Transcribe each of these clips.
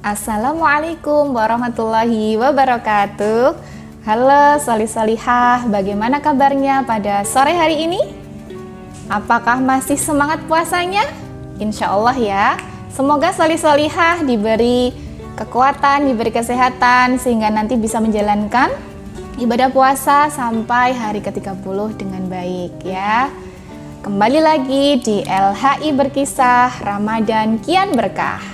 Assalamualaikum warahmatullahi wabarakatuh. Halo solih-solihah, bagaimana kabarnya pada sore hari ini? Apakah masih semangat puasanya? Insya Allah ya. Semoga solih-solihah diberi kekuatan, diberi kesehatan sehingga nanti bisa menjalankan ibadah puasa sampai hari ke-30 dengan baik ya. Kembali lagi di LHI Berkisah Ramadan Kian Berkah.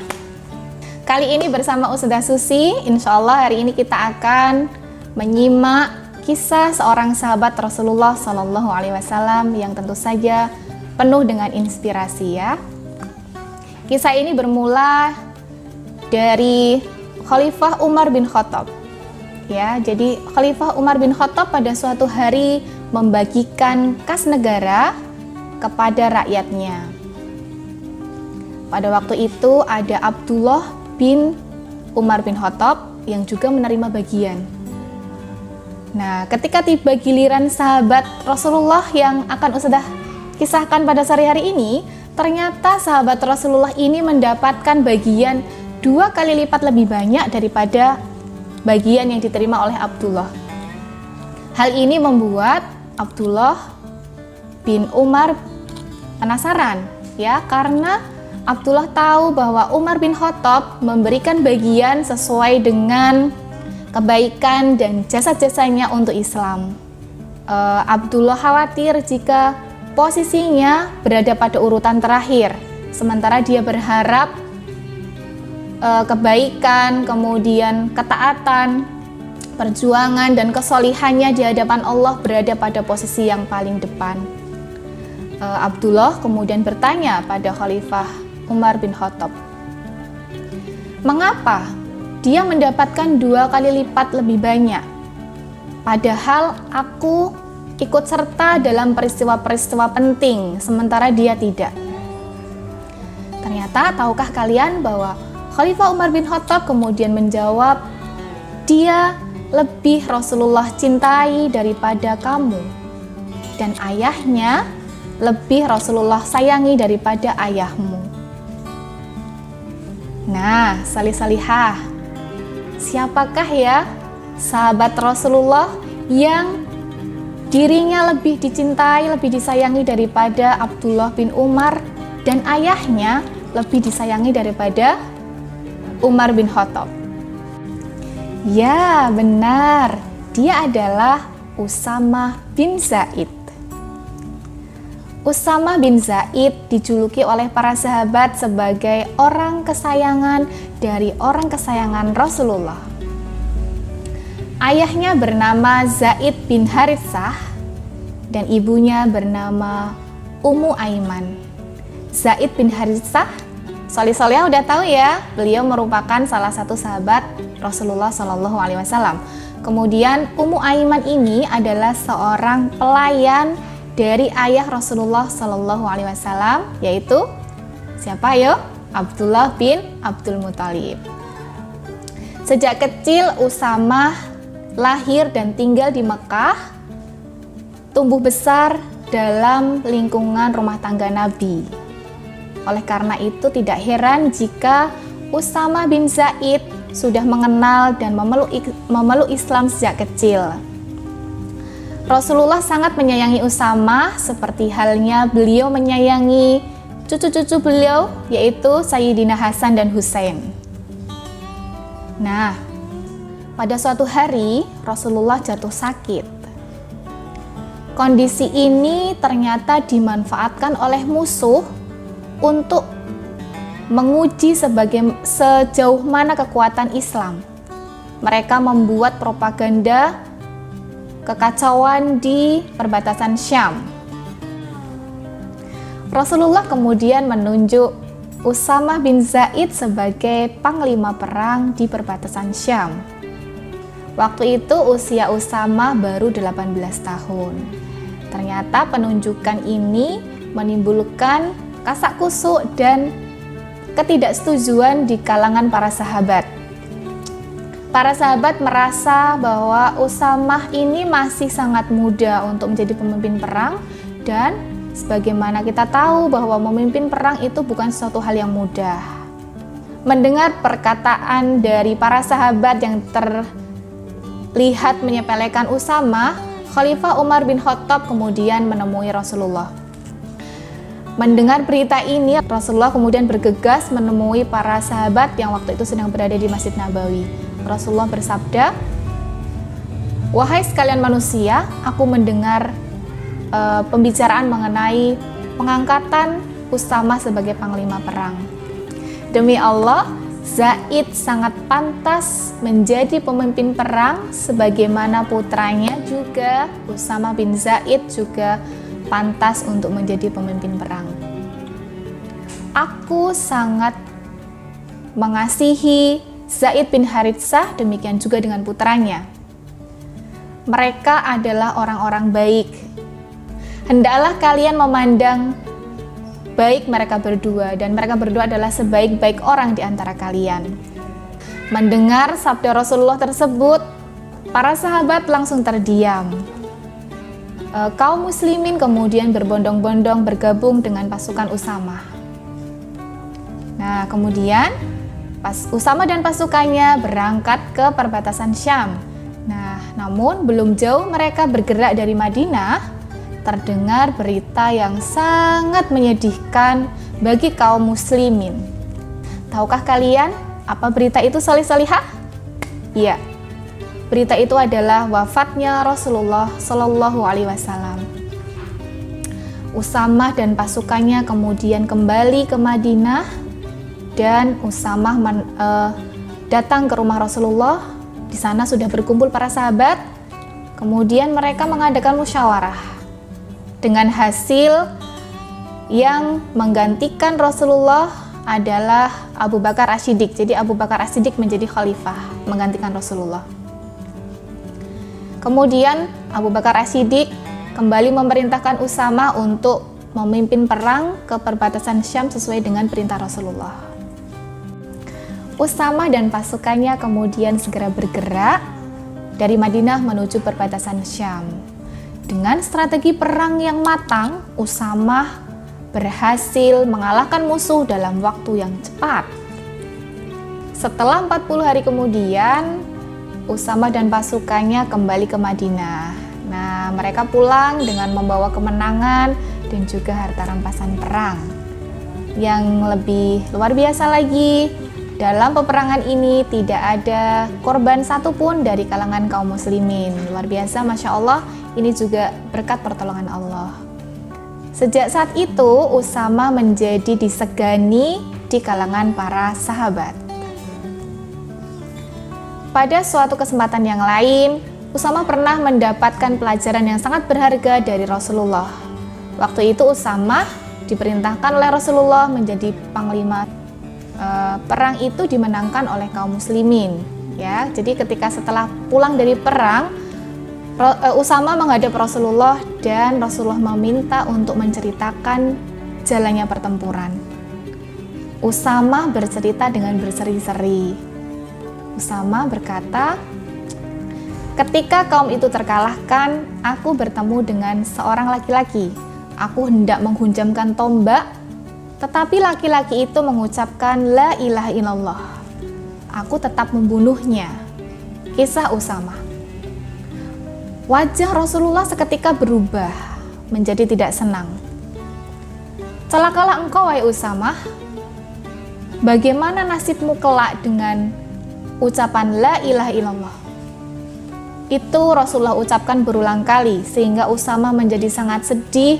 Kali ini bersama Ustazah Susi, insya Allah hari ini kita akan menyimak kisah seorang sahabat Rasulullah SAW yang tentu saja penuh dengan inspirasi ya. Kisah ini bermula dari Khalifah Umar bin Khattab. Ya, jadi Khalifah Umar bin Khattab pada suatu hari membagikan kas negara kepada rakyatnya. Pada waktu itu ada Abdullah bin Umar bin Khattab yang juga menerima bagian. Nah, ketika tiba giliran sahabat Rasulullah yang akan Ustazah kisahkan pada sore hari ini, ternyata sahabat Rasulullah ini mendapatkan bagian 2 kali lipat lebih banyak daripada bagian yang diterima oleh Abdullah. Hal ini membuat Abdullah bin Umar penasaran ya, karena Abdullah tahu bahwa Umar bin Khattab memberikan bagian sesuai dengan kebaikan dan jasa-jasanya untuk Islam. Abdullah khawatir jika posisinya berada pada urutan terakhir, sementara dia berharap kebaikan, kemudian ketaatan, perjuangan dan kesolihannya di hadapan Allah berada pada posisi yang paling depan. Abdullah kemudian bertanya pada Khalifah Umar bin Khattab, mengapa dia mendapatkan 2 kali lipat lebih banyak, padahal aku ikut serta dalam peristiwa-peristiwa penting, sementara dia tidak. Ternyata tahukah kalian bahwa Khalifah Umar bin Khattab kemudian menjawab, dia lebih Rasulullah cintai daripada kamu, dan ayahnya lebih Rasulullah sayangi daripada ayahmu. Nah, salih-salihah, siapakah ya sahabat Rasulullah yang dirinya lebih dicintai, lebih disayangi daripada Abdullah bin Umar, dan ayahnya lebih disayangi daripada Umar bin Khattab? Ya, benar, dia adalah Usamah bin Zaid. Usamah bin Zaid dijuluki oleh para sahabat sebagai orang kesayangan dari orang kesayangan Rasulullah. Ayahnya bernama Zaid bin Haritsah dan ibunya bernama Ummu Aiman. Zaid bin Haritsah, solih-solihah udah tahu ya, beliau merupakan salah satu sahabat Rasulullah SAW. Kemudian Ummu Aiman ini adalah seorang pelayan dari ayah Rasulullah SAW, yaitu siapa yo? Abdullah bin Abdul Muthalib. Sejak kecil Usamah lahir dan tinggal di Mekah, tumbuh besar dalam lingkungan rumah tangga Nabi. Oleh karena itu tidak heran jika Usamah bin Zaid sudah mengenal dan memeluk Islam sejak kecil. Rasulullah sangat menyayangi Usamah seperti halnya beliau menyayangi cucu-cucu beliau, yaitu Sayyidina Hasan dan Husain. Nah, pada suatu hari Rasulullah jatuh sakit. Kondisi ini ternyata dimanfaatkan oleh musuh untuk menguji sejauh mana kekuatan Islam. Mereka membuat propaganda kekacauan di perbatasan Syam. Rasulullah kemudian menunjuk Usamah bin Zaid sebagai panglima perang di perbatasan Syam. Waktu itu usia Usamah baru 18 tahun. Ternyata penunjukan ini menimbulkan kasak kusuk dan ketidaksetujuan di kalangan para sahabat. Para sahabat merasa bahwa Usamah ini masih sangat muda untuk menjadi pemimpin perang, dan sebagaimana kita tahu bahwa memimpin perang itu bukan suatu hal yang mudah. Mendengar perkataan dari para sahabat yang terlihat menyepelekan Usama, Khalifah Umar bin Khattab kemudian menemui Rasulullah. Mendengar berita ini, Rasulullah kemudian bergegas menemui para sahabat yang waktu itu sedang berada di Masjid Nabawi. Rasulullah bersabda, "Wahai sekalian manusia, aku mendengar pembicaraan mengenai pengangkatan Usama sebagai panglima perang. Demi Allah, Zaid sangat pantas menjadi pemimpin perang sebagaimana putranya juga, Usama bin Zaid juga pantas untuk menjadi pemimpin perang. Aku sangat mengasihi Zaid bin Haritsah, demikian juga dengan putranya. Mereka adalah orang-orang baik. Hendaklah kalian memandang baik mereka berdua, dan mereka berdua adalah sebaik-baik orang di antara kalian." Mendengar sabda Rasulullah tersebut, para sahabat langsung terdiam. Kaum muslimin kemudian berbondong-bondong bergabung dengan pasukan Usama. Nah, kemudian Usama dan pasukannya berangkat ke perbatasan Syam. Nah, namun belum jauh mereka bergerak dari Madinah, terdengar berita yang sangat menyedihkan bagi kaum muslimin. Tahukah kalian apa berita itu, solih-solihah? Iya, berita itu adalah wafatnya Rasulullah Shallallahu Alaihi Wasallam. Usama dan pasukannya kemudian kembali ke Madinah, dan Usama datang ke rumah Rasulullah. Di sana sudah berkumpul para sahabat. Kemudian mereka mengadakan musyawarah dengan hasil yang menggantikan Rasulullah adalah Abu Bakar As-Siddiq. Jadi Abu Bakar As-Siddiq menjadi khalifah menggantikan Rasulullah. Kemudian Abu Bakar As-Siddiq kembali memerintahkan Usama untuk memimpin perang ke perbatasan Syam sesuai dengan perintah Rasulullah. Usama dan pasukannya kemudian segera bergerak dari Madinah menuju perbatasan Syam. Dengan strategi perang yang matang, Usama berhasil mengalahkan musuh dalam waktu yang cepat. Setelah 40 hari kemudian, Usama dan pasukannya kembali ke Madinah. Nah, mereka pulang dengan membawa kemenangan dan juga harta rampasan perang. Yang lebih luar biasa lagi, dalam peperangan ini tidak ada korban satupun dari kalangan kaum muslimin. Luar biasa, Masya Allah, ini juga berkat pertolongan Allah. Sejak saat itu, Usama menjadi disegani di kalangan para sahabat. Pada suatu kesempatan yang lain, Usama pernah mendapatkan pelajaran yang sangat berharga dari Rasulullah. Waktu itu Usama diperintahkan oleh Rasulullah menjadi panglima. Perang itu dimenangkan oleh kaum muslimin. Ya, jadi ketika setelah pulang dari perang, Usama menghadap Rasulullah dan Rasulullah meminta untuk menceritakan jalannya pertempuran. Usama bercerita dengan berseri-seri. Usama berkata, "Ketika kaum itu terkalahkan, aku bertemu dengan seorang laki-laki. Aku hendak menghunjamkan tombak, tetapi laki-laki itu mengucapkan la ilaha illallah. Aku tetap membunuhnya." Kisah Usama. Wajah Rasulullah seketika berubah menjadi tidak senang. "Celakalah engkau, wahai Usama. Bagaimana nasibmu kelak dengan ucapan la ilaha illallah?" Itu Rasulullah ucapkan berulang kali sehingga Usama menjadi sangat sedih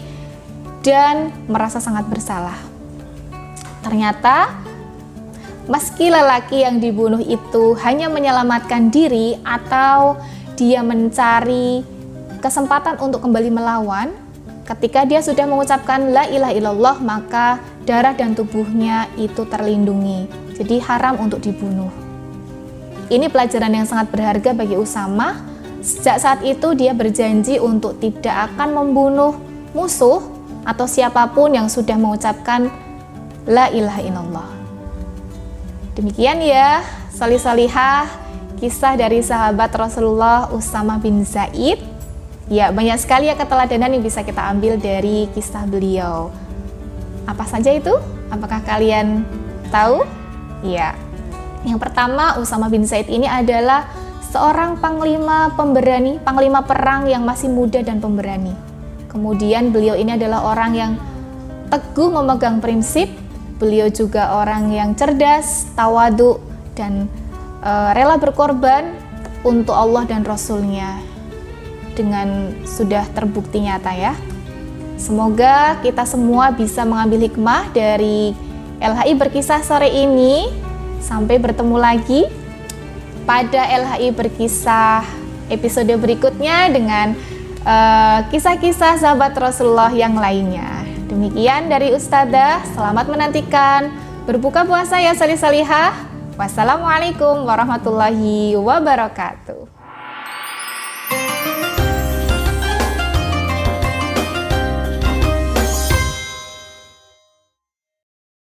dan merasa sangat bersalah. Ternyata meski lelaki yang dibunuh itu hanya menyelamatkan diri atau dia mencari kesempatan untuk kembali melawan, ketika dia sudah mengucapkan la ilaha illallah, maka darah dan tubuhnya itu terlindungi. Jadi haram untuk dibunuh. Ini pelajaran yang sangat berharga bagi Usama. Sejak saat itu dia berjanji untuk tidak akan membunuh musuh atau siapapun yang sudah mengucapkan la ilaha illallah. Demikian ya, solih-solihah, kisah dari sahabat Rasulullah Usama bin Zaid. Ya, banyak sekali ya keteladanan yang bisa kita ambil dari kisah beliau. Apa saja itu? Apakah kalian tahu? Ya, yang pertama, Usama bin Zaid ini adalah seorang panglima pemberani, panglima perang yang masih muda dan pemberani. Kemudian beliau ini adalah orang yang teguh memegang prinsip. Beliau juga orang yang cerdas, tawadu, dan rela berkorban untuk Allah dan Rasul-Nya dengan sudah terbukti nyata ya. Semoga kita semua bisa mengambil hikmah dari LHI Berkisah sore ini. Sampai bertemu lagi pada LHI Berkisah episode berikutnya dengan kisah-kisah sahabat Rasulullah yang lainnya. Demikian dari Ustadzah, selamat menantikan berbuka puasa ya salih-salihah. Wassalamualaikum warahmatullahi wabarakatuh.